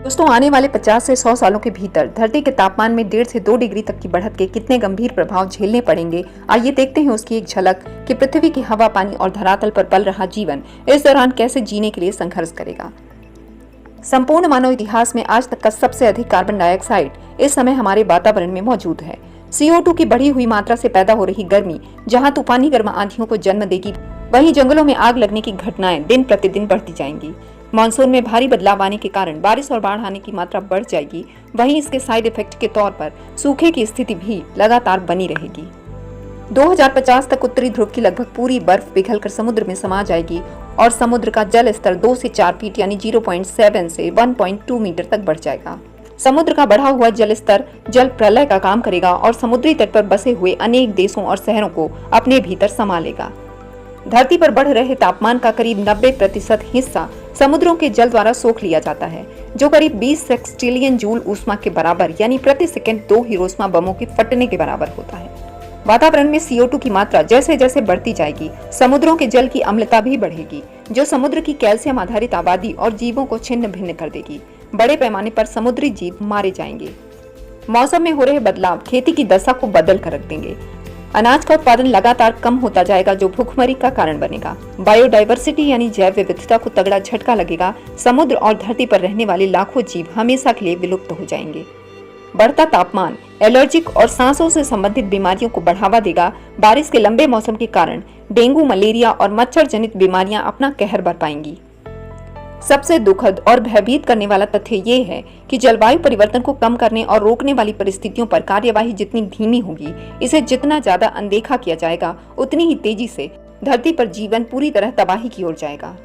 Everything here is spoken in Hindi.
दोस्तों, आने वाले 50 से 100 सालों के भीतर धरती के तापमान में 1.5 से 2 डिग्री तक की बढ़त के कितने गंभीर प्रभाव झेलने पड़ेंगे, आइए देखते हैं उसकी एक झलक कि पृथ्वी की हवा, पानी और धरातल पर पल रहा जीवन इस दौरान कैसे जीने के लिए संघर्ष करेगा। संपूर्ण मानव इतिहास में आज तक का सबसे अधिक कार्बन डाइऑक्साइड इस समय हमारे वातावरण में मौजूद है। CO2 की बढ़ी हुई मात्रा से पैदा हो रही गर्मी जहां तूफानी गर्म आंधियों को जन्म देगी, वहीं जंगलों में आग लगने की घटनाएं दिन प्रतिदिन बढ़ती जाएंगी। मानसून में भारी बदलाव आने के कारण बारिश और बाढ़ आने की मात्रा बढ़ जाएगी। वहीं इसके साइड इफेक्ट के तौर पर सूखे की स्थिति भी लगातार बनी रहेगी। 2050 तक उत्तरी ध्रुव की लगभग पूरी बर्फ पिघलकर समुद्र में समा जाएगी और समुद्र का जल स्तर 2 से 4 फीट यानी 0.7 से 1.2 मीटर तक बढ़ जाएगा। समुद्र का बढ़ा हुआ जल स्तर जल प्रलय का काम करेगा और समुद्री तट पर बसे हुए अनेक देशों और शहरों को अपने भीतर समा लेगा। धरती पर बढ़ रहे तापमान का करीब 90% हिस्सा समुद्रों के जल द्वारा सोख लिया जाता है, जो करीब 20 सेक्सटिलियन जूल ऊष्मा के बराबर यानी प्रति सेकंड 2 हिरोशिमा बमों के फटने के बराबर होता है। वातावरण में CO2 की मात्रा जैसे जैसे बढ़ती जाएगी, समुद्रों के जल की अम्लता भी बढ़ेगी, जो समुद्र की कैल्शियम आधारित आबादी और जीवों को छिन्न भिन्न कर देगी। बड़े पैमाने पर समुद्री जीव मारे जाएंगे। मौसम में हो रहे बदलाव खेती की दशा को बदल कर रख देंगे। अनाज का उत्पादन लगातार कम होता जाएगा, जो भूखमरी का कारण बनेगा। बायोडाइवर्सिटी यानी जैव विविधता को तगड़ा झटका लगेगा। समुद्र और धरती पर रहने वाले लाखों जीव हमेशा के लिए विलुप्त हो जाएंगे। बढ़ता तापमान एलर्जिक और सांसों से संबंधित बीमारियों को बढ़ावा देगा। बारिश के लंबे मौसम के कारण डेंगू, मलेरिया और मच्छर जनित बीमारियां अपना कहर बरपाएंगी। सबसे दुखद और भयभीत करने वाला तथ्य ये है कि जलवायु परिवर्तन को कम करने और रोकने वाली परिस्थितियों पर कार्यवाही जितनी धीमी होगी, इसे जितना ज्यादा अनदेखा किया जाएगा, उतनी ही तेजी से धरती पर जीवन पूरी तरह तबाही की ओर जाएगा।